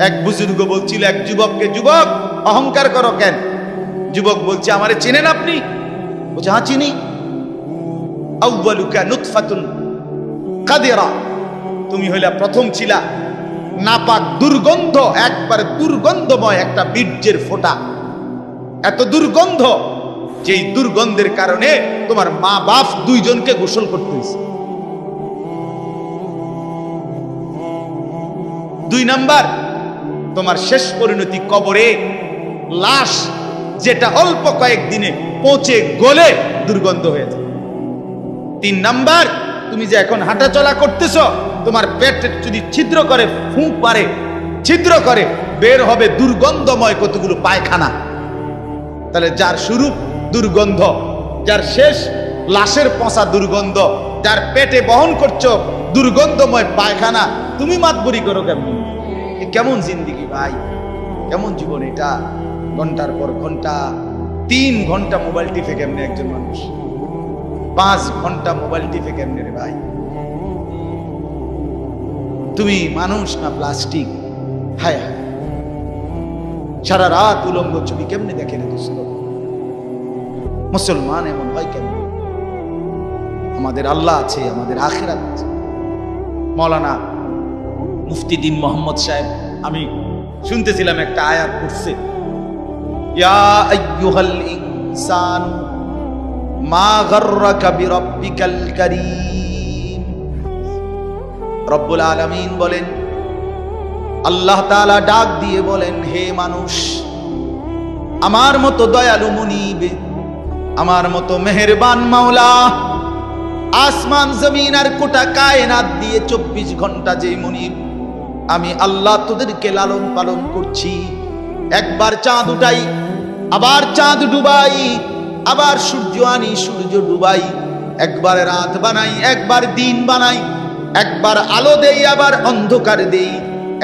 এক বুজুর্গ বলছিল এক যুবককে, যুবক অহংকার করো কেন? যুবক বলছে, আমারে চেনেন আপনি? বলছে, হ্যাঁ চিনি। আউয়ালুকা নুতফাতুন কাদিরা, তুমি হইলা প্রথম ছিলা নাপাক দুর্গন্ধ, একবারে দুর্গন্ধময় একটা বীর্যের ফোঁটা, এত দুর্গন্ধ, যেই দুর্গন্ধের কারণে তোমার মা বাপ দুইজনকে গোসল করতে হয়েছে। 2 নাম্বার, তোমার শেষ পরিণতি কবরে, লাশ যেটা অল্প কয়েকদিনে পচে গলে দুর্গন্ধ হয়ে যায়। 3 নাম্বার, তুমি যে এখন হাঁটা চলা করতেছ, তোমার পেটে যদি ছিদ্র করে, ফুঁক পারে, ছিদ্র করে, বের হবে দুর্গন্ধময় কতগুলো পায়খানা। তাহলে যার শুরু দুর্গন্ধ, যার শেষ লাশের পচা দুর্গন্ধ, যার পেটে বহন করছো দুর্গন্ধময় পায়খানা, তুমি মাতবরি করো কেমন? কেমন জিন্দিগি ভাই, কেমন জীবন এটা? ঘন্টার পর ঘন্টা, 3 ঘন্টা মোবাইল টিপে কেমনে একজন মানুষ? 5 ঘন্টা মোবাইল টিপে কেমনে রে ভাই? তুমি মানুষ না প্লাস্টিক? হায় হায়, সারা রাত উলঙ্গ ছবি কেমনে দেখে রে দোস্ত? মুসলমান এমন হয় কেন? আমাদের আল্লাহ আছে, আমাদের আখিরাত আছে। মৌলানা মুফতি দ্বীন মোহাম্মদ সাহেব, আমি শুনতেছিলাম একটা আয়াত পড়ছে, ইয়া আইয়ুহাল ইনসান মা গাররাকা বিরাব্বিকাল কারীম। রব্বুল আলামিন বলেন, আল্লাহ তাআলা ডাক দিয়ে বলেন, হে মানুষ, আমার মতো দয়ালু মুনিব, আমার মতো মেহেরবান মাওলা, আসমান জমিন আর গোটা কায়নাত দিয়ে 24 ঘন্টা যে মুনিব, আমি আল্লাহ তোদেরকে লালন পালন করছি। একবার চাঁদ উঠাই, আবার চাঁদ ডুবাই, আবার সূর্য আনি, সূর্য ডুবাই, একবার রাত বানাই, একবার দিন বানাই, একবার আলো দেই, আবার অন্ধকার দেই,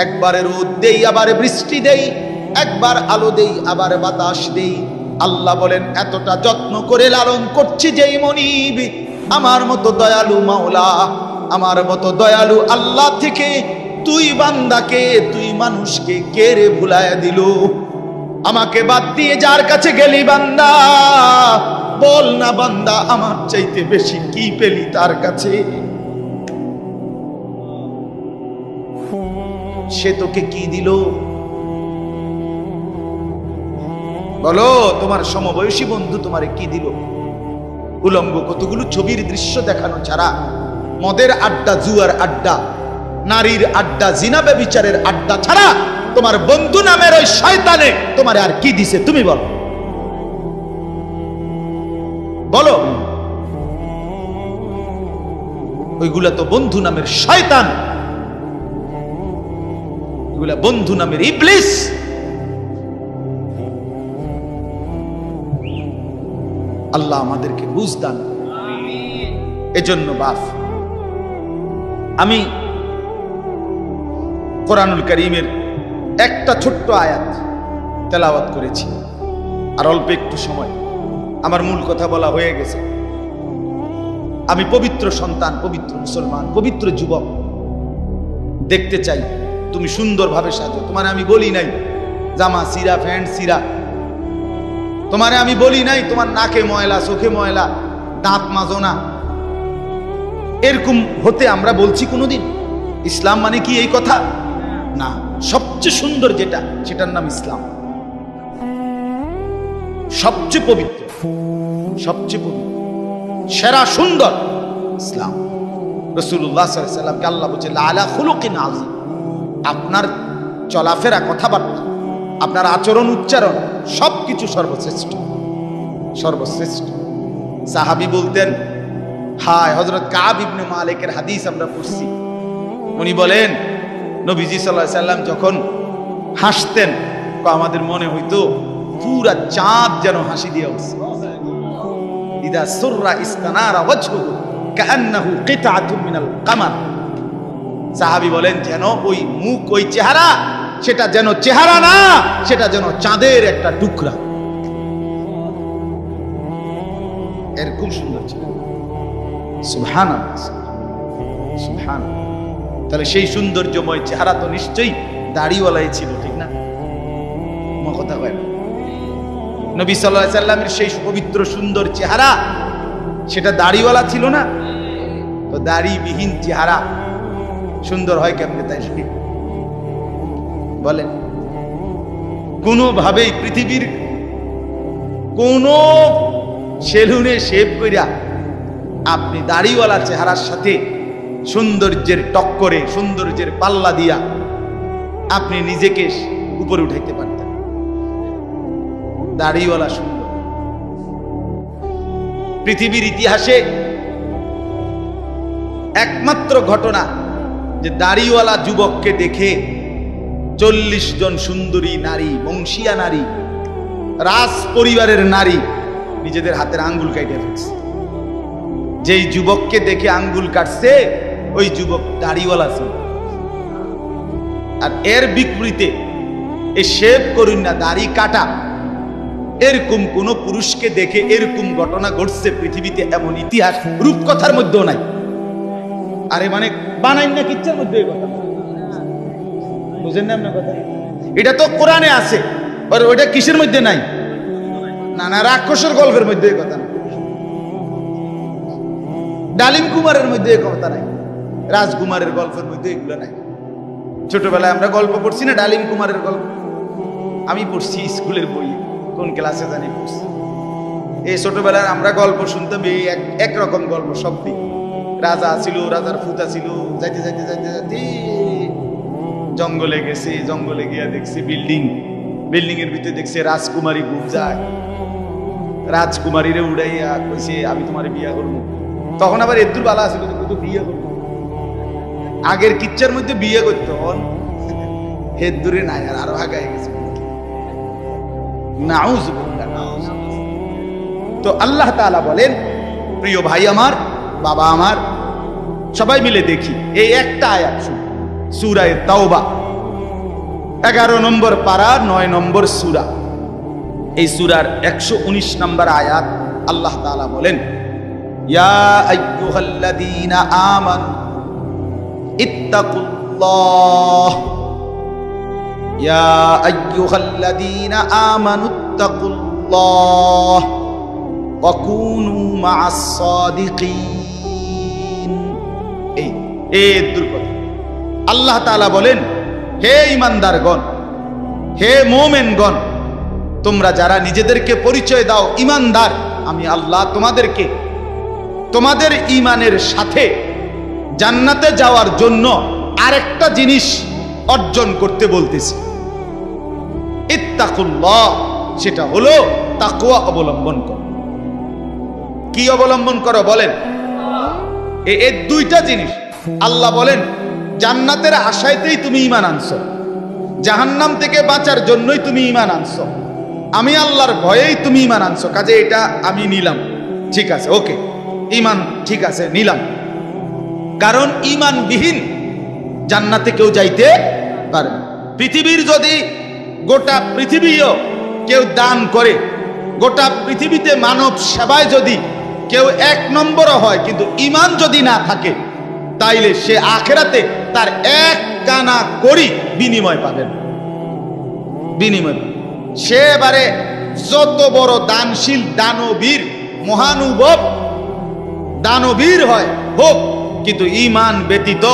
একবার রোদ দেই, আবার বৃষ্টি দেই, একবার আলো দেই, আবার বাতাস দেই। আল্লাহ বলেন, এতটা যত্ন করে লালন করছি যেই মনিব, আমার মতো দয়ালু মাওলা, আমার মতো দয়ালু আল্লাহ থেকে তুই বান্দাকে, তুই মানুষকে কে রে ভুলায়া দিল? আমাকে বাদ দিয়ে যার কাছে গেলি বান্দা, বল না বান্দা, আমার চাইতে বেশি কি পেলি তার কাছে? সে তোকে কি দিল? বলো, তোমার সমবয়সী বন্ধু তোমারে কি দিল? উলঙ্গ কতগুলো ছবির দৃশ্য দেখানো ছাড়া, মদের আড্ডা, জুয়ার আড্ডা, নারীর আড্ডা, জিনা ব্যভিচারের আড্ডা ছাড়া তোমার বন্ধু নামের ওই শয়তানে তোমারে আর কি দিছে? তুমি বলো, বলো। ওইগুলা তো বন্ধু নামের শয়তান, ওইগুলা বন্ধু নামের ইবলিস। আল্লাহ আমাদেরকে বুঝ দান। এজন্য বাপ, আমি কোরআনুল কারীমের একটা ছোট্ট আয়াত তেলাওয়াত করেছি, আর অল্প একটু সময়, আমার মূল কথা বলা হয়ে গেছে। আমি পবিত্র সন্তান, পবিত্র মুসলমান, পবিত্র যুবক দেখতে চাই তুমি সুন্দরভাবে সাজো। তোমার আমি বলি নাই জামা সিরা, প্যান্ট সিরা, তোমারে আমি বলি নাই তোমার নাকে ময়লা, চোখে ময়লা, দাঁত মাজো না, এরকম হতে আমরা বলছি কোনোদিন? ইসলাম মানে কি এই কথা? না, সবচেয়ে সুন্দর যেটা, সেটার নাম ইসলাম। সবচেয়ে পবিত্র, সবচেয়ে পবিত্র, সেরা সুন্দর ইসলাম। রাসূলুল্লাহ সাল্লাল্লাহু আলাইহি ওয়াসাল্লামকে আল্লাহ বলেছে লাআলা খুলুকিন আযীম। আপনার চলাফেরা, কথাবার্তা, আপনার আচরণ, উচ্চারণ সবকিছু সর্বশ্রেষ্ঠ, সর্বশ্রেষ্ঠ। সাহাবী বলতেন, হায়, হযরত কাব ইবনে মালিকের হাদিস আমরা পড়ছি, উনি বলেন নবীজি সাল্লাল্লাহু আলাইহি ওয়াসাল্লাম যখন হাসতেন, আমাদের মনে হইতো পুরা চাঁদ যেন হাসি দিয়ে উঠছে। ইদা সুররা ইস্তানারা ওয়াজহুহু কাআন্নাহু কিতআতুম মিনাল কামার। সাহাবী বলেন, যেন ওই মুখ, ওই চেহারা, সেটা যেন চেহারা না, সেটা যেন চাঁদের একটা টুকরা। এরকম সুন্দর ছিল। সুবহানাল্লাহ, সুবহানাল্লাহ। তাহলে সেই সৌন্দর্যময় চেহারা তো নিশ্চয়ই দাড়িওয়ালাই ছিল, ঠিক না? কথা কয় না? নবী সাল্লাল্লাহু আলাইহি সাল্লামের সেই পবিত্র সুন্দর চেহারা, সেটা দাড়িওয়ালা ছিল না? তো দাড়িবিহীন চেহারা সুন্দর হয় কেমনে তাই বলেন? কোনোভাবেই পৃথিবীর কোন সেলুনে শেভ কইরা আপনি দাড়িওয়ালা চেহারার সাথে সৌন্দর্যের টক্করে, সৌন্দর্যের পাল্লা দিয়া আপনি নিজেকে উপরে উঠাইতে পারতেন। দাড়িওয়ালা সুন্দর। পৃথিবীর ইতিহাসে একমাত্র ঘটনা যে দাড়িওয়ালা যুবককে দেখে 40 জন সুন্দরী নারী, বংশীয়া নারী, রাজ পরিবারের নারী নিজেদের হাতের আঙ্গুল কাটে ফেলছে। যেই যুবককে দেখে আঙ্গুল কাটছে ওই যুবক দাড়িওয়ালা ছিল। আর এর বিপরীতে এই শেভ করুন না, দাড়ি কাটা, এরকম কোন পুরুষকে দেখে এরকম ঘটনা ঘটছে পৃথিবীতে এমন ইতিহাস রূপকথার মধ্যেও নাই। আরে মানে বানাই না কিচ্ছার মধ্যে এই কথা, বুঝেন না আপনার কথা? এটা তো কোরআনে আছে, আর ওইটা কিসের মধ্যে নাই? না না, রাক্ষসের গল্পের মধ্যে এই কথা না, ডালিম কুমারের মধ্যে এই কথা নাই, রাজকুমারের গল্পের মধ্যে এগুলো নাই। ছোটবেলায় আমরা গল্প পড়ছি না, ডালিম কুমারের গল্প আমি পড়ছি স্কুলের বই, কোন ক্লাসে জানি পড়ছি। এই ছোটবেলায় আমরা গল্প শুনতাম, এই একরকম গল্প সব দিক। রাজা ছিল, রাজার ফুতা ছিল, যাইতে যাইতে যাইতে যাইতে জঙ্গলে গেছে, জঙ্গলে গিয়া দেখছে বিল্ডিং, বিল্ডিং এর ভিতরে দেখছে রাজকুমারী ঘুম যায়, রাজকুমারীরে উড়াইয়া কইছে আমি তোমার বিয়া করবো। তখন আবার এদুর বালা ছিল তো বিয়ে করবো, আগের কিচ্ছার মধ্যে বিয়ে করতো, হেদুরে নাই, আর আরো আগায় গেছে। তো আল্লাহ তাআলা বলেন, প্রিয় ভাই আমার, বাবা আমার, সবাই মিলে দেখি এই একটা আয়াত শুনুন, সূরা তাওবা 11 নম্বর পারা 9 নম্বর সূরা। এই সূরার 119 নম্বর আয়াত আল্লাহ তাআলা বলেন, ইয়া আইয়ুহাল্লাযীনা আমানু ইত্তাকুল্লাহ, ইয়া আইয়ুহাল্লাযীনা আমানু ইত্তাকুল্লাহ ওয়া কুনু মা'আস সাদিকিন। এই দুর্গত আল্লাহ তাআলা বলেন, হে ঈমানদারগণ, হে মুমিনগণ, তোমরা যারা নিজেদেরকে পরিচয় দাও ঈমানদার, আমি আল্লাহ তোমাদেরকে তোমাদের ঈমানের সাথে জান্নাতে যাওয়ার জন্য আরেকটা জিনিস অর্জন করতে বলতেছি, ইত্তাকুল্লাহ, সেটা হলো তাকওয়া অবলম্বন করো। কি অবলম্বন করো বলেন? এই দুইটা জিনিস। আল্লাহ বলেন জান্নাতের আশায়তেই তুমি ঈমান আনছো, জাহান্নাম থেকে বাঁচার জন্যই তুমি ঈমান আনছো, আমি আল্লাহর ভয়েই তুমি ঈমান আনছো, কাজে এটা আমি নিলাম, ঠিক আছে, ওকে, ঈমান ঠিক আছে নিলাম। কারণ ঈমানবিহীন জান্নাতে কেউ যাইতে পারে না। পৃথিবীর যদি গোটা পৃথিবীও কেউ দান করে, গোটা পৃথিবীতে মানব সেবায় যদি কেউ 1 নম্বরও হয়, কিন্তু ঈমান যদি না থাকে, তাইলে সে আখিরাতে তার 1 কানা করি বিনিময় পাবেন, বিনিময়। সে এবারে যত বড় দানশীল, দানবীর, মহানুভব দানবীর হয় হোক, কিন্তু ঈমান ব্যতীত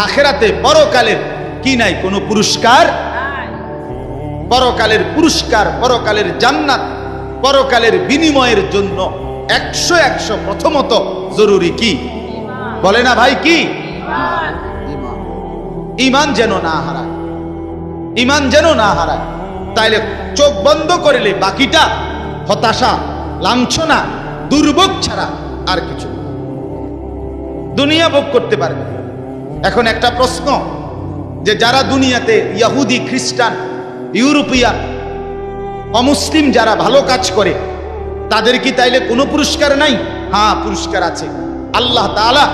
আখিরাতে পরকালের কি নাই? কোনো পুরস্কার। পরকালের পুরস্কার, পরকালের জান্নাত, পরকালের বিনিময়ের জন্য 100 প্রথমত জরুরি কি বলে না ভাই? কি? ঈমান যেন না হারায়, ঈমান যেন না হারায়। তাইলে চোখ বন্ধ করলে বাকিটা হতাশা, লাঞ্ছনা, দুর্ভোগ ছাড়া আর কিছু দুনিয়া ভোগ করতে পারবে। এখন একটা প্রশ্ন, যে যারা দুনিয়াতে ইহুদি, খ্রিস্টান, ইউরোপিয়ান, অমুসলিম যারা ভালো কাজ করে, তাদের কি তাইলে কোনো পুরস্কার নাই? হ্যাঁ, পুরস্কার আছে। আল্লাহ তাআলা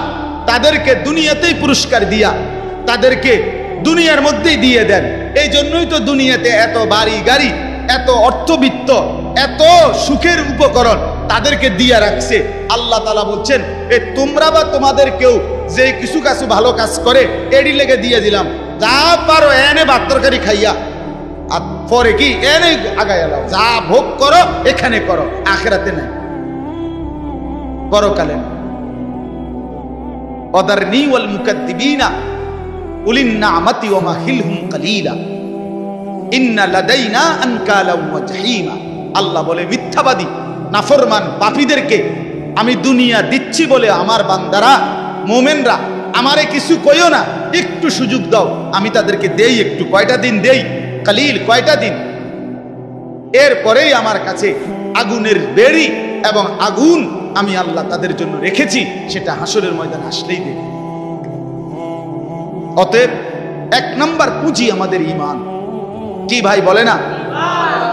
তাদেরকে দুনিয়াতেই পুরস্কার দিয়া তাদেরকে দুনিয়ার মধ্যেই দিয়ে দেন। এই জন্যই তো দুনিয়াতে এত বাড়ি গাড়ি, এত অর্থবিত্ত, এত সুখের উপকরণ তাদেরকে দিয়া রাখছে। আল্লাহ তাআলা বলছেন, এ তোমরা বা তোমাদের কেউ যে কিছু ভালো কাজ করে এরই লেগে দিয়ে দিলাম, যা পারো এনে ভাত তরকারি খাইয়া, আর পরে কি এনে আগায় এলাও, যা ভোগ করো এখানে করো, আখিরাতে নাই, পরকালে না। ওয়াদারনি ওয়াল মুকাদ্দিবিনা উলিন নি'মাতি ওয়া মাহিলহুম কালিলা ইন্না লাদাইনা আনকালা ওয়া জাহিমা। আল্লাহ বলে মিথ্যাবাদী নাফরমান পাপীদেরকে আমি দুনিয়া দিচ্ছি বলে আমার বান্দারা মুমিনরা আমারে কিছু কইও না, একটু সুযোগ দাও, আমি তাদেরকে দেই একটু, কয়টা দিন দেই, কালিল কয়টা দিন, এরপরেই আমার কাছে আগুনের বেড়ি এবং আগুন আমি আল্লাহ তাদের জন্য রেখেছি, সেটা হাসরের ময়দান আসলেই দেবে। অতএব এক নাম্বার পুঁজি আমাদের ঈমান। কি ভাই বলে না?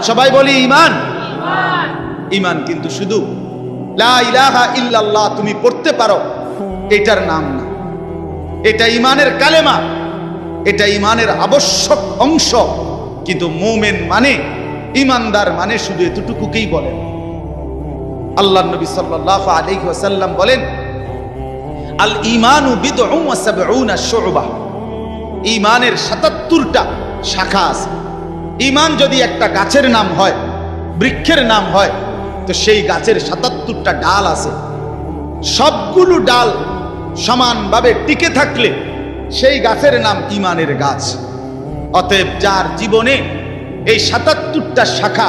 সবাই বলি ঈমান। ঈমান কিন্তু শুধু লা ইলাহা ইল্লাল্লাহ তুমি পড়তে পারো এটার নাম না, এটা ঈমানের কালেমা, এটা ঈমানের আবশ্যক অংশ। কিন্তু মুমিন মানে, ঈমানদার মানে শুধু এতটুকুকেই বলেন। আল্লাহর নবী সাল্লাল্লাহু আলাইহি ওয়াসাল্লাম বলেন, আল ঈমানু বিদউন ওয়া সাবউনা শু'বা। ঈমানের ৭৭টা শাখা আছে। ঈমান যদি একটা গাছের নাম হয়, বৃক্ষের নাম হয়, তো সেই গাছের ৭৭টা ডাল আছে। সবগুলো ডাল সমানভাবে টিকে থাকলে সেই গাছের নাম ঈমানের গাছ। অতএব যার জীবনে এই ৭৭টা শাখা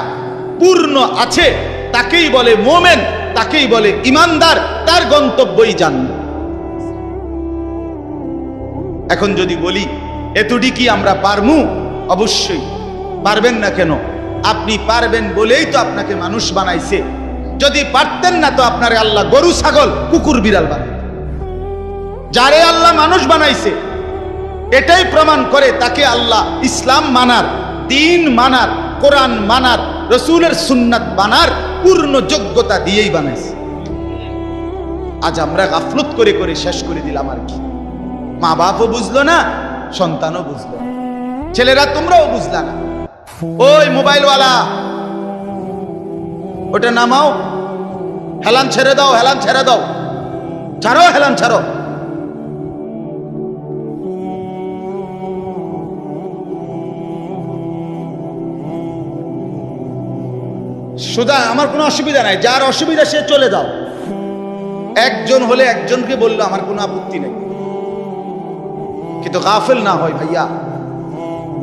পূর্ণ আছে তাকেই বলে মুমিন, তাকেই বলে ঈমানদার, তার গন্তব্যই জান্নাত। এখন যদি বলি এতটি কি আমরা পারমু? অবশ্যই পারবেন না কেন? আপনি পারবেন বলেই তো আপনাকে মানুষ বানাইছে। যদি পারতেন না তো আপনারে আল্লাহ গরু ছাগল কুকুর বিড়াল বানাইতেন। যারে আল্লাহ মানুষ বানাইছে এটাই প্রমাণ করে তাকে আল্লাহ ইসলাম মানার, দ্বীন মানার, কোরআন মানার, রাসূলের সুন্নাত মানার পূর্ণ যোগ্যতা দিয়েই বানাইছে। আজ আমরা গাফলত করে করে শেষ করে দিলাম। আর কি, মা বাপও বুঝলো না, সন্তানও বুঝলো না, ছেলেরা তোমরাও বুঝলা না। ওই মোবাইলওয়ালা, ওটা নামাও, হেলান ছেড়ে দাও, হেলান ছেড়ে দাও, ছাড়ো, হেলান ছাড়ো। সুদা আমার কোনো অসুবিধা নাই, যার অসুবিধা সে চলে যাও। একজন হলে একজনকে বললো আমার কোনো আপত্তি নেই, কিন্তু গাফেল না হয় ভাইয়া।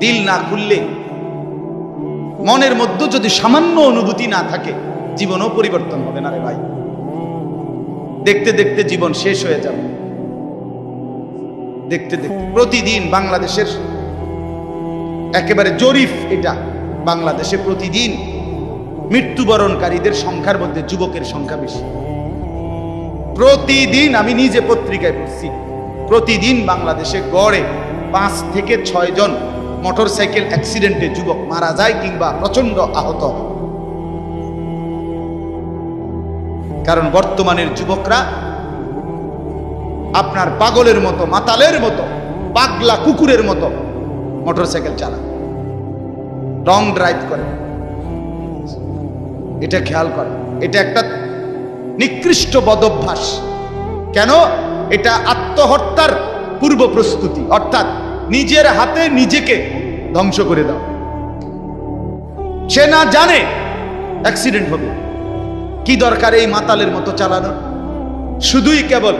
দিল না খুললে, মনের মধ্যে যদি সামান্য অনুভূতি না থাকে, জীবনও পরিবর্তন হবে না রে ভাই। দেখতে দেখতে জীবন শেষ হয়ে যাবে। দেখতে দেখতে প্রতিদিন বাংলাদেশের একেবারে জরিপ এটা, বাংলাদেশে প্রতিদিন মৃত্যুবরণকারীদের সংখ্যার মধ্যে যুবকের সংখ্যা বেশি। প্রতিদিন আমি নিজে পত্রিকায় পড়ছি, প্রতিদিন বাংলাদেশে গড়ে 5 থেকে 6 জন মোটরসাইকেল অ্যাক্সিডেন্টে যুবক মারা যায় কিংবা প্রচন্ড আহত। কারণ বর্তমানের যুবকরা আপনার পাগলের মতো, মাতালের মতো, পাগলা কুকুরের মতো মোটরসাইকেল চালায়, রং ড্রাইভ করে। এটা খেয়াল করে, এটা একটা নিকৃষ্ট বদভ্যাস। কেন? এটা আত্মহত্যার পূর্ব প্রস্তুতি, অর্থাৎ নিজের হাতে নিজেকে ধ্বংস করে দাও। সে না জানে অ্যাক্সিডেন্ট হবে, কি দরকার এই মাতালের মতো চালানো? শুধুই কেবল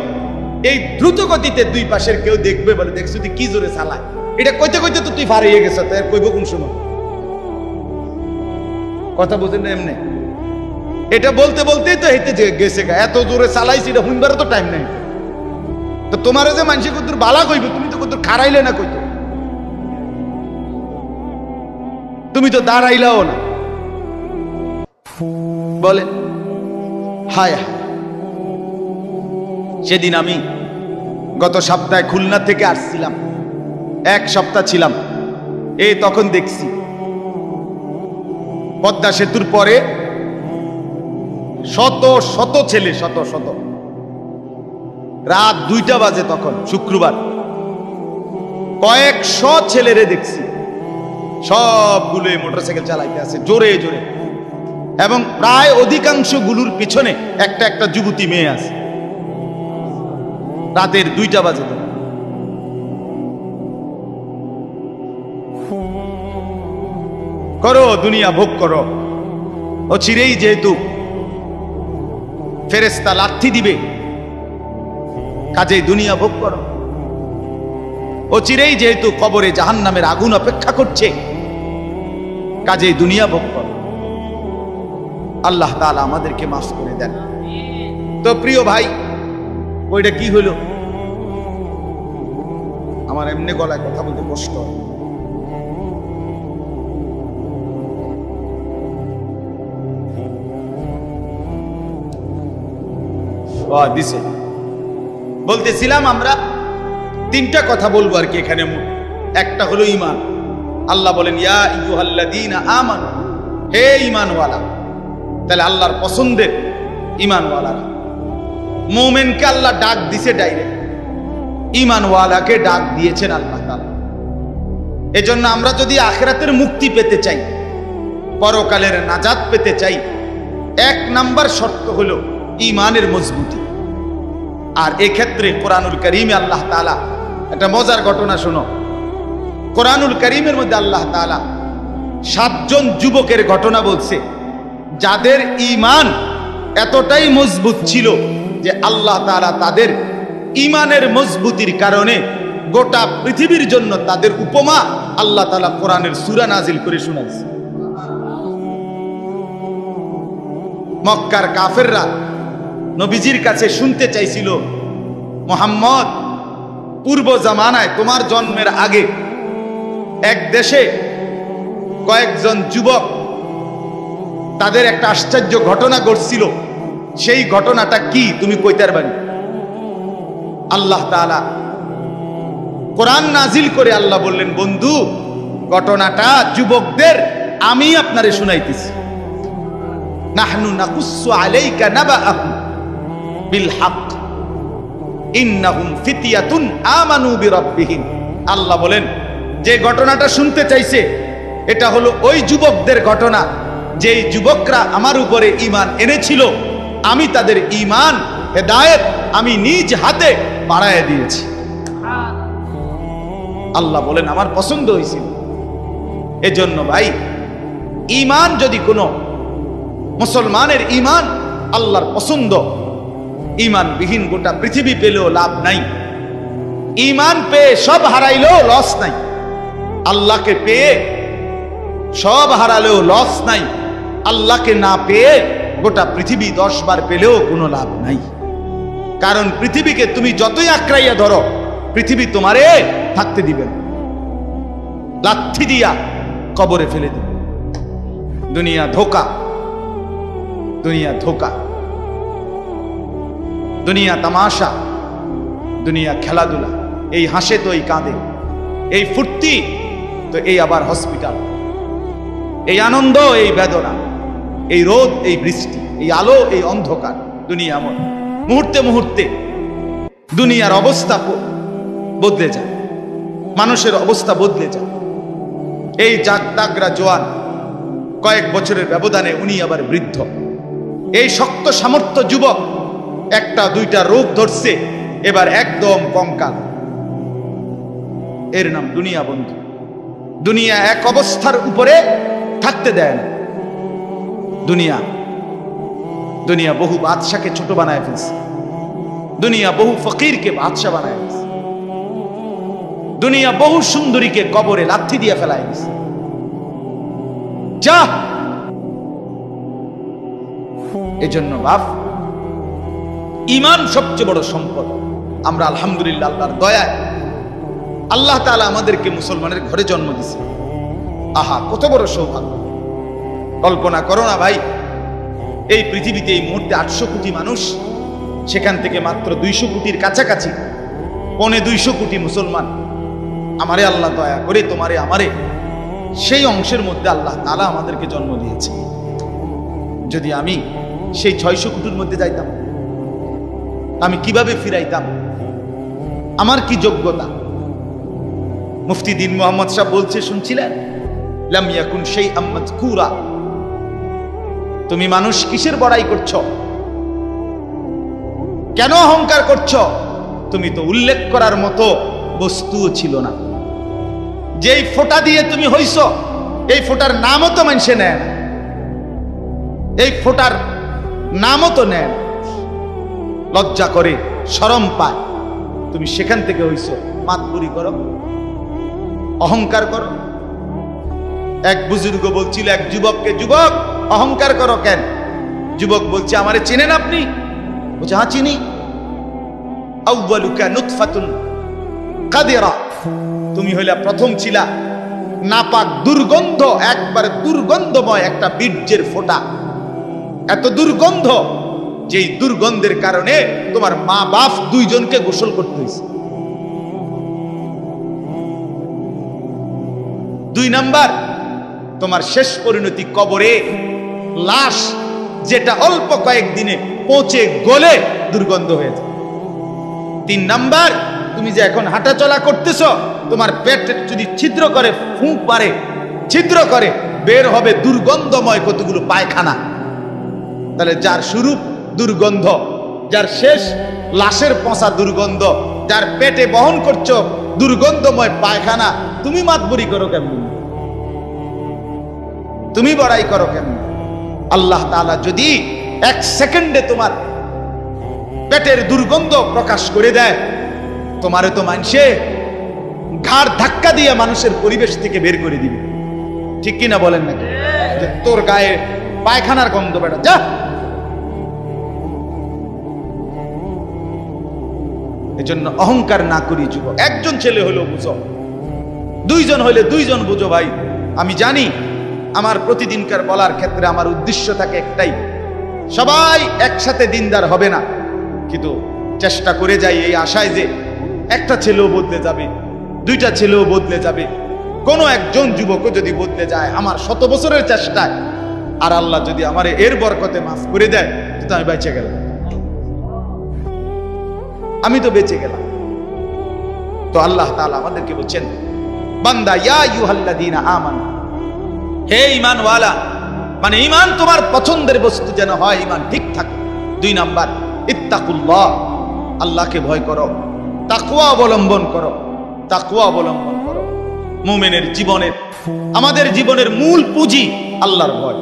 এই দ্রুত গতিতে দুই পাশের কেউ দেখবে বলে, দেখছো তুই কি জোরে চালায়, এটা কইতে কইতে তো তুই ফারিয়ে গেছ, তাই কইব কোন সময়? কথা বুঝেন না? এমনি এটা বলতে বলতেই তো হেঁটে গেছে, এত জোরে চালাইছি, এটা হুইবারও তো টাইম নেই। তো তোমার যে মানুষে কত বালা কইব, তুমি তো কত খারাইলে না, কইতো তুমি তো দাঁড়াইলাও না। বলে হায় হায়। সেদিন আমি গত সপ্তাহে খুলনা থেকে আসছিলাম, 1 সপ্তাহ ছিলাম। এই তখন দেখছি পদ্মা সেতুর পরে শত শত ছেলে, শত শত, রাত 2টা বাজে তখন শুক্রবার, কয়েকশো ছেলেরে দেখছি, সবগুলো মোটরসাইকেল চালাইতে আছে জোরে জোরে, এবং প্রায় অধিকাংশ গুলোর পিছনে একটা একটা যুবতী মেয়ে আছে। রাতের 2টা বাজে। করো, দুনিয়া ভোগ করো। ও চিরেই যেহেতু ফেরেশতা লাথি দিবে, কাজেই দুনিয়া ভোগ করো। ও চিরেই যেহেতু কবরে জাহান্নামের আগুন অপেক্ষা করছে, কাজেই দুনিয়া ভোগ করো। আল্লাহ তাআলা আমাদেরকে মাফ করে দেন। তো প্রিয় ভাই, ওইটা কি হলো? আমার এমনি গলায় কথা বলতে কষ্ট দিছে। বলতেছিলাম আমরা তিনটা কথা বলবো আর কি এখানে। একটা হলো ঈমান। আল্লাহ বলেন ইয়া আইয়ুহাল্লাযীনা আমানু, হে ঈমানওয়ালা। তাহলে আল্লাহর পছন্দের ঈমানওয়ালারা। মুমিনকে আল্লাহ ডাক দিছে ডাইরেক্ট, ঈমানওয়ালাকে ডাক দিয়েছেন আল্লাহ তাআলা। এজন্য আমরা যদি আখিরাতের মুক্তি পেতে চাই, পরকালের নাজাত পেতে চাই, এক নাম্বার শর্ত হলো ঈমানের মজবুতি। আর এক্ষেত্রে কোরআনুল কারীমে আল্লাহ তাআলা একটা মজার ঘটনা শোনো। কোরআনুল কারীমের মধ্যে আল্লাহ তাআলা 7 জন যুবকের ঘটনা বলছে, যাদের ঈমান এতটাই মজবুত ছিল যে আল্লাহ তাআলা তাদের ঈমানের মজবুতির কারণে গোটা পৃথিবীর জন্য তাদের উপমা আল্লাহ তাআলা কোরআনের সূরা নাজিল করে শোনাইছে। মক্কার কাফেররা নবীজির কাছে শুনতে চাইছিল, মুহাম্মদ, পূর্ব জামানায় তোমার জন্মের আগে এক দেশে কয়েকজন যুবক, তাদের একটা আশ্চর্য ঘটনা ঘটছিল, সেই ঘটনাটা কি তুমি কইতে পারবে? আল্লাহ তাআলা কোরআন নাজিল করে আল্লাহ বললেন, বন্ধু, ঘটনাটা যুবকদের আমি আপনারে শুনাইতেছি। নাহনু নাকুসু আলাইকা নাবাআহুম বিল হক ইন্নাহুম ফিতয়াতুন আমানু বিরাব্বিহিম। আল্লাহ বলেন, যে ঘটনাটা শুনতে চাইছে এটা হলো ওই যুবকদের ঘটনা, যেই যুবকরা আমার উপরে ঈমান এনেছিল, আমি তাদের ঈমান হেদায়েত আমি নিজ হাতে বাড়ায় দিয়েছি। আল্লাহ বলেন, আমার পছন্দ হয়েছিল। এজন্য ভাই, ঈমান যদি কোনো মুসলমানের ঈমান আল্লাহর পছন্দ, ঈমানবিহীন গোটা পৃথিবী পেলেও লাভ নাই। ঈমান পেয়ে সব হারাইলেও লস নাই। আল্লাহকে পেয়ে সব হারালেও লস নাই। আল্লাহকে না পেয়ে গোটা পৃথিবী 10 বার পেলেও কোনো লাভ নাই। কারণ পৃথিবীকে তুমি যতই আঁকড়াইয়া ধরো, পৃথিবী তোমারে থাকতে দিবে না, লাথি দিয়া কবরে ফেলে দিবে। দুনিয়া ধোকা, দুনিয়া ধোকা, দুনিয়া তামাশা, দুনিয়া খেলাধুলা। এই হাসে তো এই কাঁদে, এই ফুর্তি তো এই আবার হসপিটাল, এই আনন্দ এই বেদনা, এই রোদ এই বৃষ্টি, এই আলো এই অন্ধকার। দুনিয়া এমন, মুহূর্তে মুহূর্তে দুনিয়ার অবস্থা বদলে যায়, মানুষের অবস্থা বদলে যায়। এই জাগতাগরা জোয়ান, কয়েক বছরের ব্যবধানে উনি আবার বৃদ্ধ। এই শক্ত সামর্থ্য যুবক, একটা দুইটা রোগ ধরছে, এবার একদম কঙ্কাল। এর নাম দুনিয়া বন্ধু। দুনিয়া এক অবস্থার উপরে থাকতে দেয় না। দুনিয়া দুনিয়া বহু বাদশাকে ছোট বানায় ফেলছে। দুনিয়া বহু ফকিরকে বাদশা বানায় ফেলছে। দুনিয়া বহু সুন্দরীকে কবরে লাথি দিয়ে ফেলায় দিছে। যা, এজন্য বাপ, ঈমান সবচেয়ে বড় সম্পদ। আমরা আলহামদুলিল্লাহ আল্লাহর দয়ায় আল্লাহ তাআলা আমাদেরকে মুসলমানের ঘরে জন্ম দিয়েছে। আহা, কত বড় সৌভাগ্য! কল্পনা করো না ভাই, এই পৃথিবীতে এই মুহূর্তে 800 কোটি মানুষ, সেখান থেকে মাত্র 200 কোটির কাছাকাছি, 250 কোটি মুসলমান। আমারে আল্লাহ দয়া করে তোমারে আমারে সেই অংশের মধ্যে আল্লাহ তাআলা আমাদেরকে জন্ম দিয়েছে। যদি আমি সেই 600 কোটির মধ্যে যাইতাম, আমি কিভাবে ফিরাইতাম? আমার কি যোগ্যতা? মুফতি দ্বীন মুহাম্মদ সাহেব বলছে, শুনছিলেন, লাম ইয়াকুন শাইআম মাযকুরা। তুমি মানুষ কিসের বড়াই করছো? কেন অহংকার করছো? তুমি তো উল্লেখ করার মতো বস্তুও ছিল না। যেই ফোঁটা দিয়ে তুমি হইছো, এই ফোটার নামও তো মানুষে নেয় না, এই ফোটার নামও তো নেয় না। লজ্জা করে, শরম পায়। তুমি সেখান থেকে হইছো, মাতবুরি করো, অহংকার করো। এক বুজুর্গ বলছিল এক যুবককে, যুবক অহংকার করো কেন? যুবক বলছে, আমারে চেনেন আপনি? বলছে, হ্যাঁ চিনি। আউয়ালুকা নুতফাতুন কাদিরা, তুমি হইলা প্রথম ছিলা নাপাক দুর্গন্ধ, একবারে দুর্গন্ধময় একটা বীর্যের ফোঁটা। এত দুর্গন্ধ, যেই দুর্গন্ধের কারণে তোমার মা বাপ দুইজনকে গোসল করতে হয়েছে। 2 নাম্বার, তোমার শেষ পরিণতি কবরে, লাশ যেটা অল্প কয়েকদিনে পচে গলে দুর্গন্ধ হয়েছে। 3 নাম্বার, তুমি যে এখন হাঁটা চলা করতেছ, তোমার পেট যদি ছিদ্র করে, ফুঁক পারে, ছিদ্র করে, বের হবে দুর্গন্ধময় কতগুলো পায়খানা। তাহলে যার শুরু দুর্গন্ধ, যার শেষ লাশের পচা দুর্গন্ধ, যার পেটে বহন করছো দুর্গন্ধময় পায়খানা, তুমি মাতবরি করো কেমন? তুমি বড়াই করো কেমন? আল্লাহ তাআলা যদি 1 সেকেন্ডে তোমার পেটের দুর্গন্ধ প্রকাশ করে দেয়, তোমারে তো মানুষে ঘাড় ধাক্কা দিয়ে মানুষের পরিবেশ থেকে বের করে দিবে। ঠিক কিনা বলেন নাকি? যে তোর গায়ে পায়খানার গন্ধ, বেটা যা। এজন্য অহংকার না করি যুবক। একজন ছেলে হলেও বুঝো, 2 জন হইলে 2 জন বুঝো। ভাই আমি জানি আমার প্রতিদিনকার বলার ক্ষেত্রে আমার উদ্দেশ্য থাকে একটাই, সবাই একসাথে দিনদার হবে না, কিন্তু চেষ্টা করে যাই এই আশায় যে একটা ছেলেও বদলে যাবে, 2টা ছেলেও বদলে যাবে, কোনো একজন যুবকও যদি বদলে যায় আমার 100 বছরের চেষ্টায়, আর আল্লাহ যদি আমারে এর বরকতে মাফ করে দেয়, তো আমি বেঁচে গেলাম, আমি তো বেঁচে গেলাম। তো আল্লাহ তাআলা আমাদেরকে বলছেন, বান্দা ইয়া আইয়ুহাল্লাযীনা আমানু, হে ঈমানওয়ালা, মানে ঈমান তোমার পছন্দের বস্তু যেন হয়, ঈমান ঠিক থাকে। 2 নাম্বার, ইত্তাকুল্লাহ, আল্লাহকে ভয় করো, তাকওয়া অবলম্বন করো, তাকওয়া অবলম্বন করো। মুমিনের জীবনের, আমাদের জীবনের মূল পুঁজি আল্লাহর ভয়,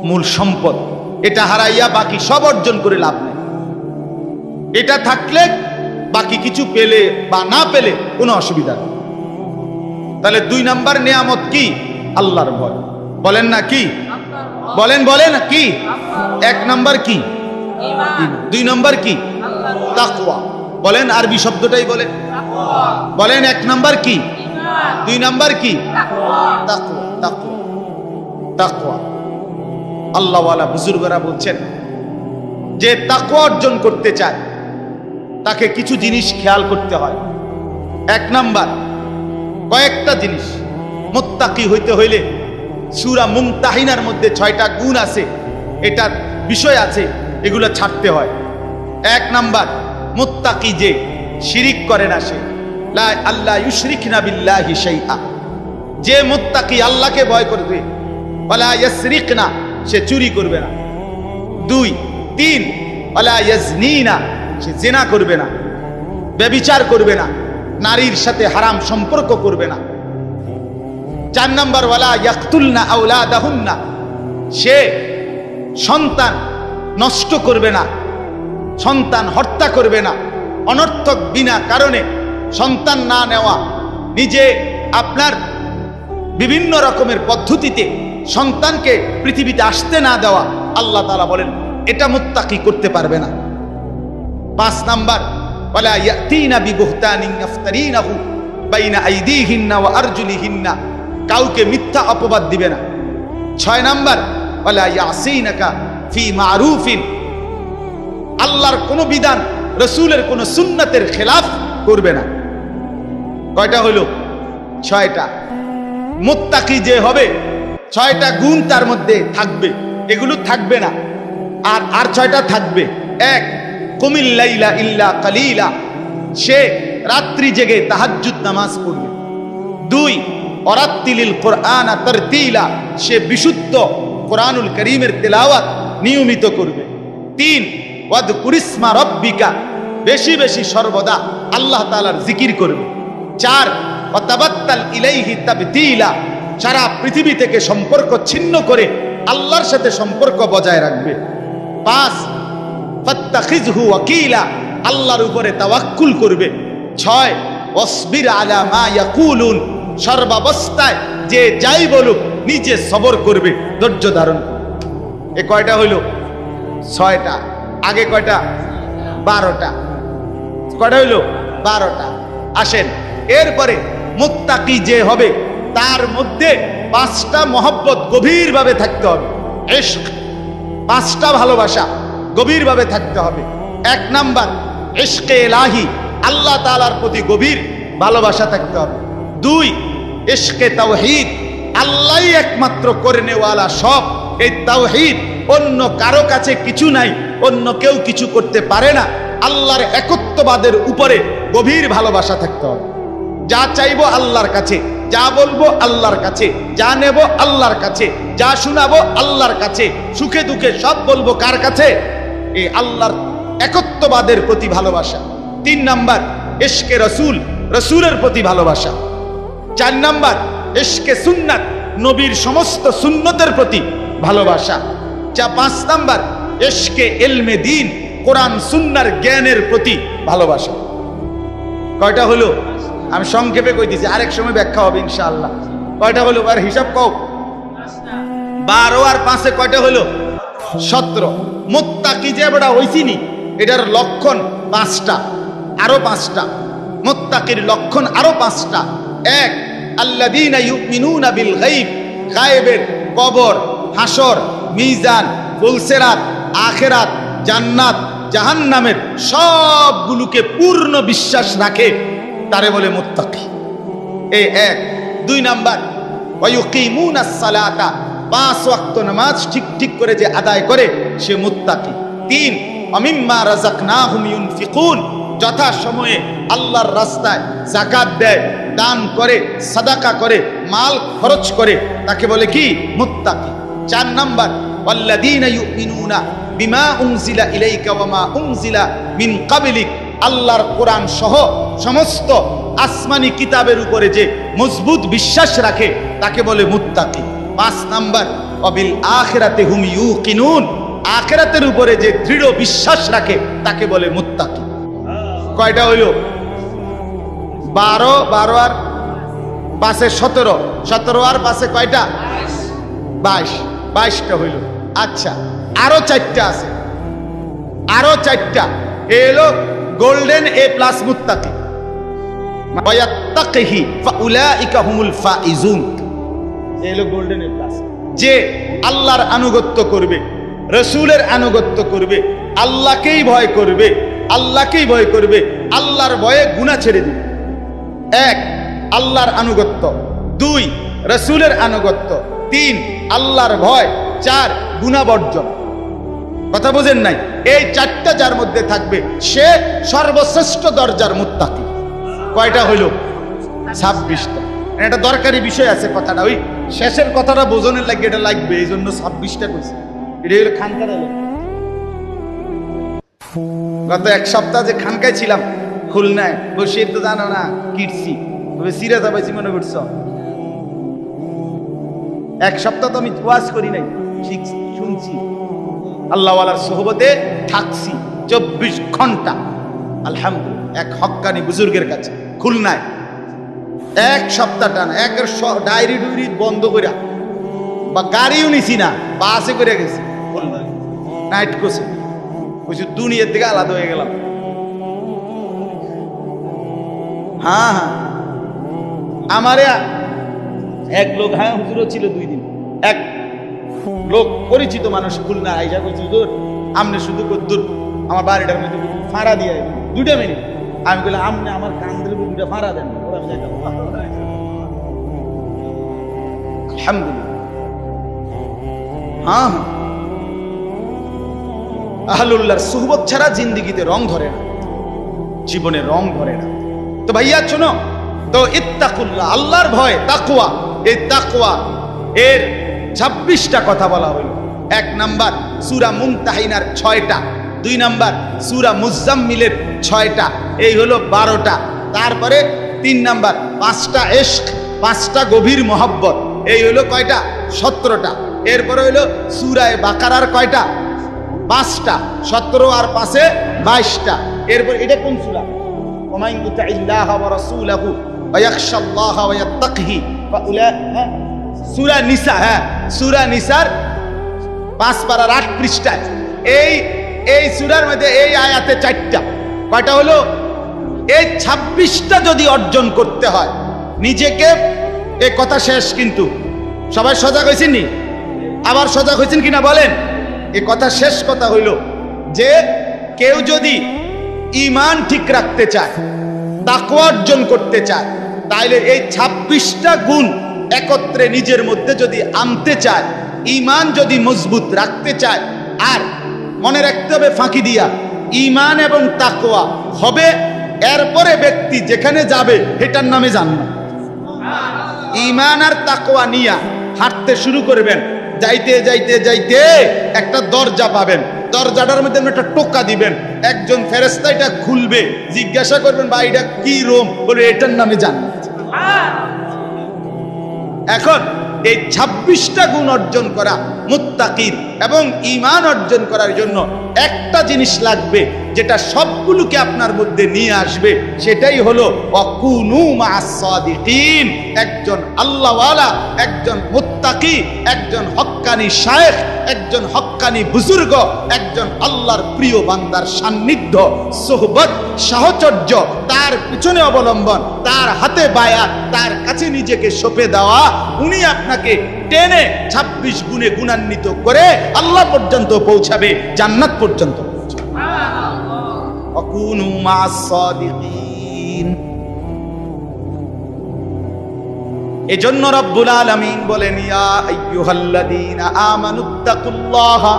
মূল সম্পদ। এটা হারাইয়া বাকি সব অর্জন করে লাভ নেই। এটা থাকলে বাকি কিছু পেলে বা না পেলে কোনো অসুবিধা নেই। তাহলে 2 নাম্বার নিয়ামত কি? আল্লাহর ভয়। বলেন না কি? বলেন বলেন কি? 1 নাম্বার কি? ঈমান। 2 নাম্বার কি? তাকওয়া। বলেন আরবি শব্দটাই বলেন, বলেন 1 নাম্বার কি? ঈমান। 2 নাম্বার কি? তাকওয়া। তাকওয়া, তাকওয়া, তাকওয়া। আল্লাহওয়ালা বুজুর্গরা বলছেন, যে তাকওয়া অর্জন করতে চায় তাকে কিছু জিনিস খেয়াল করতে হয়। 1 নাম্বার, কয়েকটা জিনিস। মুত্তাকি হইতে হইলে সূরা মুমতাহিনার মধ্যে 6টা গুণ আছে, এটা বিষয় আছে, এগুলো ছাড়তে হয়। 1 নাম্বার, মুত্তাকি যে শিরিক করে না, সে লা আল্লাহ ইউশরিকনা বিল্লাহি শাইআ, যে মুত্তাকি আল্লাহকে ভয় করবে, ওয়ালা ইয়াসরিকনা, সে চুরি করবে না। 2, 3, ওয়ালা ইয়াজনিনা, সে জিনা করবে না, ব্যভিচার করবে না, নারীর সাথে হারাম সম্পর্ক করবে না। 4 নাম্বার, ওয়ালা ইয়াকতুলনা আওলাদাহুন্না, সে সন্তান নষ্ট করবে না, সন্তান হত্যা করবে না, অনর্থক বিনা কারণে সন্তান না নেওয়া, নিজে আপনার বিভিন্ন রকমের পদ্ধতিতে সন্তানকে পৃথিবীতে আসতে না দেওয়া, আল্লাহ তাআলা বলেন এটা মুত্তাকি করতে পারবে না। 5 নাম্বার, ওয়ালা ইয়াতিনা বিবুহতানিন ইফতারিনাহু বাইনা আইদিহিন্না ওয়া আরজুলিহিন্না, কাউকে মিথ্যা অপবাদ দিবে না। 6 নাম্বার, ওয়ালা ইয়াসিনাকা ফি মারুফিন, আল্লাহর কোন বিধান, রাসূলের কোন সুন্নাতের খেলাফ করবে না। কয়টা হলো? 6টা। মুত্তাকি যে হবে 6টা গুণ তার মধ্যে থাকবে, এগুলো থাকবে না। আর 6টা থাকবে। 1, কুমিল লাইলা ইল্লা কালিলা, সে রাত্রি জেগে তাহাজ্জুদ নামাজ পড়বে। 2, ওয়ারাত্তিলিল কুরআনা তারতিলা, সে বিশুদ্ধ কোরআনুল কারীমের তেলাওয়াত নিয়মিত করবে। 3, ওয়াদকুরিসমা রাব্বিকা, বেশি বেশি সর্বদা আল্লাহ তাআলার জিকির করবে। 4, ওয়াতাবাত্তাল ইলাইহি তাবতিলা, সারা পৃথিবী থেকে সম্পর্ক ছিন্ন করে আল্লাহর সাথে সম্পর্ক বজায় রাখবে। 5 ফাত্তাখিযহু ওয়াকিলা, আল্লাহর উপরে তাওয়াক্কুল করবে। 6 ওয়াসবির আলা মা ইয়াকুলুন, সর্বাবস্থায় যে যাই বলুক নিজে সবর করবে, ধৈর্য ধারণ করবে। এ কয়টা হইল? 6টা। আগে কয়টা? 12টা। কয়টা হইল? 12টা। আসেন, এরপরে মুত্তাকি যে হবে তার মধ্যে 5টা মহব্বত গভীরভাবে থাকতে হবে। ইশক, 5টা ভালোবাসা গভীরভাবে থাকতে হবে। 1 নাম্বার ইশকে ইলাহি, আল্লাহ তাআলার প্রতি গভীর ভালোবাসা থাকতে হবে। 2 ইশকে তাওহীদ, আল্লাহই একমাত্র করেনেওয়ালা সব। এই তাওহীদ, অন্য কারো কাছে কিছু নাই, অন্য কেউ কিছু করতে পারে না। আল্লাহর একত্ববাদের উপরে গভীর ভালোবাসা থাকতে হবে। যা চাইবো আল্লাহর কাছে, যা বলবো আল্লাহর কাছে, যা নেব আল্লাহর কাছে, যা শোনাবো আল্লাহর কাছে, সুখে দুঃখে সব বলবো কার কাছে? এই আল্লাহর একত্ববাদের প্রতি ভালোবাসা। 3 নাম্বার ইশকে রাসূল, রাসূলের প্রতি ভালোবাসা। 4 নাম্বার ইশকে সুন্নাত, নবীর সমস্ত সুন্নতের প্রতি ভালোবাসা। 5 নাম্বার ইশকে ইলমে দ্বীন, কোরআন সুন্নাহর জ্ঞানের প্রতি ভালোবাসা। কয়টা হলো? আমি সংক্ষেপে কই দিছি, আরেক সময় ব্যাখ্যা হবে ইনশাআল্লাহ। কয়টা হলো? আর হিসাব কও। 12 আর 5 কয়টা হলো? 17। মুত্তাকি যে বড় হইছিনি, এটার লক্ষণ 5টা, আরো 5টা। মুত্তাকির লক্ষণ আরো 5টা। 1 আল্লাযীনা ইউমিনুনা বিল গায়ব, গায়েবের, কবর, হাসর, মিজান, ফুলসিরাত, আখিরাত, জান্নাত, জাহান্নামের সবগুলোকে পূর্ণ বিশ্বাস রাখে, তারে বলে মুত্তাকি। এই 1। 2 নাম্বার ওয়ায়ুকিমুনাস সালাতা, 5 ওয়াক্ত নামাজ ঠিক করে যে আদায় করে সে মুত্তাকি। 3 ওয়ামিম্মা রাযাকনাহুম ইউনফিকুন, যথা সময়ে আল্লাহর রাস্তায় যাকাত দেয়, দান করে, সাদাকা করে, মাল খরচ করে, তাকে বলে কি? মুত্তাকি। 4 নাম্বার ওয়াল্লাযীনা ইউমিনুনা বিমা উনজিলা ইলাইকা ওয়া মা উনজিলা মিন ক্বাবলিক, আল্লাহর কোরআন সহ সমস্ত আসমানি কিতাবের উপরে যে মজবুত বিশ্বাস রাখে তাকে বলে মুত্তাকি। 5 নাম্বার ওয়াবিল আখিরাতি হুম ইউকিনুন, আখিরাতের উপরে যে দৃঢ় বিশ্বাস রাখে তাকে বলে মুত্তাকি। কয়টা হইল? 12, 12 আর 5 17, 17 আর 5 কয়টা? 22, 22টা হইল। আচ্ছা, আরো 4টা আছে, আরো 4টা। এলো গোল্ডেন এ প্লাস মুত্তাকি। ওয়ায়াত্তাকিহি ফাউলাইকা হুমুল ফাইজুন, এলো গোল্ডেন এ প্লাস। যে আল্লাহর আনুগত্য করবে, রাসূলের আনুগত্য করবে, আল্লাহকেই ভয় করবে, আল্লাহকেই ভয় করবে, আল্লাহর ভয়ে গুনাহ ছেড়ে দিবে। 1 আল্লাহর আনুগত্য, 2 রাসূলের আনুগত্য, 3 আল্লাহর ভয়, 4 গুনাহ বর্জন। কথা বুঝেন নাই? এই 4টা যার মধ্যে থাকবে সে সর্বশ্রেষ্ঠ দরজার মুত্তাকি। কয়টা হইল? 26টা। এটা দরকারি বিষয় আছে কথাটা, ওই শেষের কথাটা বোঝনের লাগে এটা লাগবে, এই জন্য 26টা কইছি। এটা হলো খানকার। গত 1 সপ্তাহ যে খানকায় ছিলাম খুলনায়, বসে তো জানো না কিটছি, তবে সিরাজা পাইছি মনে করছ। 1 সপ্তাহ তো আমি ওয়াজ করি নাই, ঠিক শুনছি, আল্লাহওয়ালার সোহবতে থাকছি 24 ঘন্টা আলহামদুলিল্লাহ, এক হক্কানি বুজুর্গের কাছে খুলনায়। 1 সপ্তাহ টানা, একের ডায়েরি ডুইরি বন্ধ করে, বা গাড়িও নিছি না, বাসে করে গেছি খুলনায়, নাইট কোচে। বলছি দুনিয়ার থেকে আলাদা হয়ে গেলাম। হ্যাঁ হ্যাঁ, আমারে এক লোক, হ্যাঁ হুজুরও ছিল 2 দিন, এক লোক পরিচিত মানুষ খুলনা আইসা করছে, হুজুর আমনে শুধু কদ্দুর আমার বাড়িটার মধ্যে ফাঁড়া দিয়ে 2টা মিনিট। আমি বললাম আমনে আমার কান্দের 2টা ফাঁড়া দেন। আলহামদুলিল্লাহ। হ্যাঁ হ্যাঁ, আহলুল্লাহর সুহবত ছাড়া জিন্দেগিতে রং ধরে না, জীবনে রং ধরে না। তো ভাইয়া শোনো, তো ইত্তাকুল্লাহ, আল্লাহর ভয়, তাকওয়া। এই তাকওয়া এর 26টা কথা বলা হলো। 1 নাম্বার সূরা মুমতাহিনার 6টা, 2 নাম্বার সূরা মুজাম্মিলের 6টা, এই হলো 12টা। তারপরে 3 নাম্বার 5টা ইশক, 5টা গভীর মহব্বত, এই হইলো কয়টা? 17টা। এরপরে হইলো সূরায়ে বাকারার কয়টা? 5টা। 17 আর 5-এ 22টা। এরপর এটা কোন সূরা? ওমাইন ইউতিল্লাহা ওয়া রাসূলাহু ওয়া ইয়াখশাল্লাহা ওয়া ইয়াত্তাকিহি ফাউলাইকা। সূরা নিসা, হ্যাঁ সূরা নিসার 5 পারার 8 পৃষ্ঠায় এই সূরার মধ্যে এই আয়াতে 4টা। কয়টা হলো? এই 26টা যদি অর্জন করতে হয় নিজেকে, এই কথা শেষ। কিন্তু সবাই সজাগ হয়েছেন নি? আবার সজাগ হয়েছেন কিনা বলেন? এই কথা শেষ কথা হইল যে কেউ যদি ঈমান ঠিক রাখতে চায়, তাকওয়া অর্জন করতে চায়, তাইলে এই 26টা গুণ একত্রে নিজের মধ্যে যদি আনতে চায়, ঈমান যদি মজবুত রাখতে চায়, আর মনে রাখতে হবে ফাঁকি দিয়া ঈমান এবং তাকওয়া হবে, এরপরে ব্যক্তি যেখানে যাবে এটার নামে জান্নাত। ঈমান আর তাকওয়া নিয়া হাঁটতে শুরু করবেন, যাইতে যাইতে যাইতে একটা দরজা পাবেন, দরজাটার মধ্যে একটা টোকা দিবেন, একজন ফেরেশতা এটা খুলবে, জিজ্ঞাসা করবেন ভাই এটা কি রুম? বলে এটার নামে জান্নাত। এখন এই 26টা গুণ অর্জন করা মুত্তাকির এবং ঈমান অর্জন করার জন্য একটা জিনিস লাগবে, যেটা সবগুলোকে আপনার মধ্যে নিয়ে আসবে, সেটাই হলো ওয়াকুনু মা'আস সাদিকিন। একজন আল্লাহওয়ালা, একজন মুত্তাকি, একজন হক্কানি শায়েখ, একজন হক্কানি বুজুর্গ, একজন আল্লাহর প্রিয় বান্দার সান্নিধ্য, সোহবত, সাহচর্য, তার পিছনে অবলম্বন, তার হাতে বায়াত, তার কাছে নিজেকে সঁপে দেওয়া, উনি আপনাকে টেনে 26 গুণে গুণান্বিত করে আল্লাহ পর্যন্ত পৌঁছাবে, জান্নাত পর্যন্ত পৌঁছাবে। ওয়াকুনু মা'আস সাদিকিন। এজন্য রব্বুল আলামিন বলেন ইয়া আইয়ুহাল্লাযীনা আমানুত্তাকুল্লাহা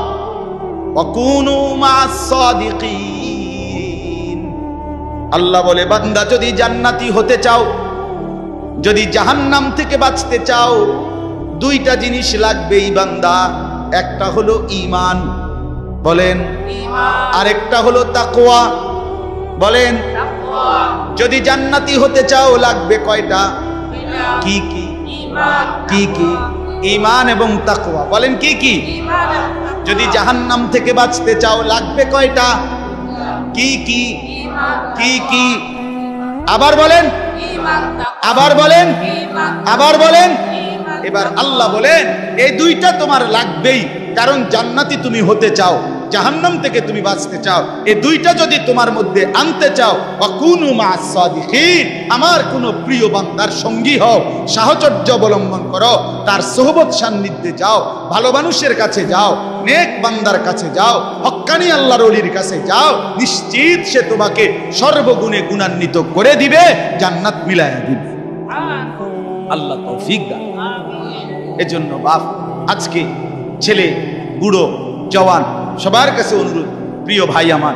ওয়া কুনু মা'আস সাদিকিন। আল্লাহ বলে বান্দা যদি জান্নাতি হতে চাও, যদি জাহান্নাম থেকে বাঁচতে চাও, 2টা জিনিস লাগবেই বান্দা। একটা হলো ঈমান, বলেন ঈমান, আরেকটা হলো তাকওয়া, বলেন তাকওয়া। যদি জান্নাতি হতে চাও লাগবে কয়টা? কি কি? ঈমান। কি কি? ঈমান এবং তাকওয়া। বলেন কি কি? ঈমান। যদি জাহান্নাম থেকে বাঁচতে চাও লাগবে কয়টা? কি কি? ঈমান। কি কি? আবার বলেন ঈমান, আবার বলেন ঈমান, আবার বলেন ঈমান। এবার আল্লাহ বলেন এই 2টা তোমার লাগবেই, কারণ জান্নাতি তুমি হতে চাও, জাহান্নাম থেকে তুমি বাঁচতে চাও। এই 2টা যদি তোমার মধ্যে আনতে চাও, ওয়াকুনু মা'আস সাদিকিন, আমার কোন প্রিয় বান্দার সঙ্গী হও, সাহচর্য অবলম্বন করো, তার সোহবত সান্নিধ্যে যাও, ভালো মানুষের কাছে যাও, নেক বান্দার কাছে যাও, হক্কানি আল্লাহর ওলির কাছে যাও, নিশ্চিত সে তোমাকে সর্বগুণে গুণান্বিত করে দিবে, জান্নাত মিলায়া দিবে। আল্লাহ তৌফিক দান। এজন্য বাপ, আজকে ছেলে, বুড়ো, জওয়ান সবার কাছে অনুরোধ, প্রিয় ভাই আমার,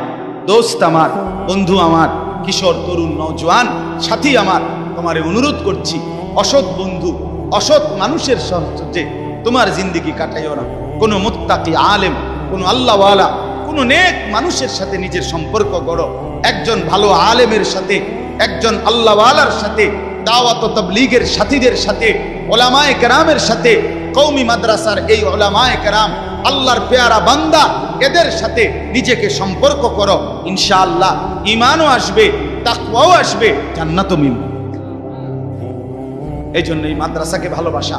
দোস্ত আমার, বন্ধু আমার, কিশোর, তরুণ, নওজোয়ান সাথী আমার, তোমারে অনুরোধ করছি, অসৎ বন্ধু, অসৎ মানুষের সাথে তোমার জিন্দেগি কাটাইও না। কোনো মুত্তাকি আলেম, কোনো আল্লাহওয়ালা, কোনো নেক মানুষের সাথে নিজের সম্পর্ক গড়ো। একজন ভালো আলেমের সাথে, একজন আল্লাহওয়ালার সাথে, দাওয়াত ও তাবলীগের সাথীদের সাথে, ওলামায়ে কেরামের সাথে, কওমি মাদ্রাসার এই ওলামায়ে কেরাম, আল্লাহর পেয়ারা বান্দা, এদের সাথে নিজেকে সম্পর্ক করো, ইনশাআল্লাহ ঈমানও আসবে, তাকওয়াও আসবে, জান্নাতও মিলবে। এই জন্য এই মাদ্রাসাকে ভালোবাসা,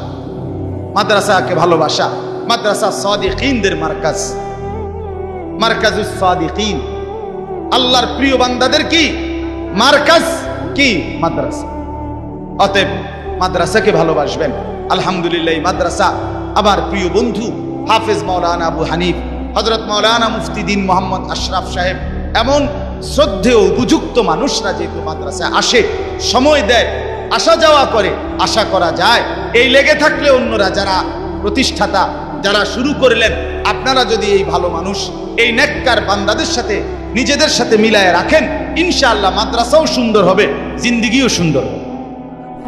মাদ্রাসাকে ভালোবাসা। মাদ্রাসা সাদিকিনদের মার্কাজ, মার্কাজুস সাদিকিন, আল্লাহর প্রিয় বান্দাদের কি মার্কাজ, কি মাদ্রাসা। অতএব মাদ্রাসাকে ভালোবাসবেন। আলহামদুলিল্লাহ এই মাদ্রাসা আমার প্রিয় বন্ধু হাফেজ মাওলানা আবু হানিফ, হযরত মাওলানা মুফতি দ্বীন মোহাম্মদ আশরাফ সাহেব, এমন শ্রদ্ধেয় উপযুক্ত মানুষরা যেহেতু মাদ্রাসায় আসে, সময় দেয়, আসা যাওয়া করে, আশা করা যায় এই লেগে থাকলে অন্যরা যারা প্রতিষ্ঠাতা, যারা শুরু করলেন, আপনারা যদি এই ভালো মানুষ, এই নেককার বান্দাদের সাথে নিজেদের সাথে মিলায় রাখেন, ইনশাআল্লাহ মাদ্রাসাও সুন্দর হবে, জিন্দেগিও সুন্দর হবে।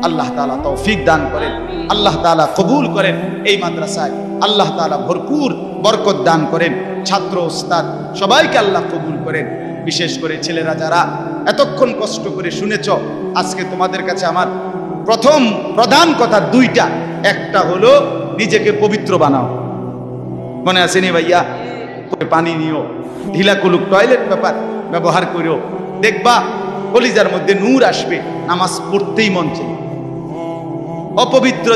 আল্লাহ তাআলা তৌফিক দান করেন, আল্লাহ তাআলা কবুল করেন। এই মাদ্রাসায় আল্লাহ তাআলা ভরপুর বরকত দান করেন। ছাত্র, ওস্তাদ সবাইকে আল্লাহ কবুল করেন। বিশেষ করে ছেলেরা যারা এতক্ষণ কষ্ট করে শুনেছ, আজকে তোমাদের কাছে আমার প্রথম প্রধান কথা দুইটা, একটা হলো নিজেকে পবিত্র বানাও। মনে আছে নি ভাইয়া? পানি নিও, ঢিলা কুলুক টয়লেট পেপার ব্যবহার করো, দেখবা কলিজার মধ্যে নূর আসবে, নামাজ পড়তেই মন চাই। অপবিত্র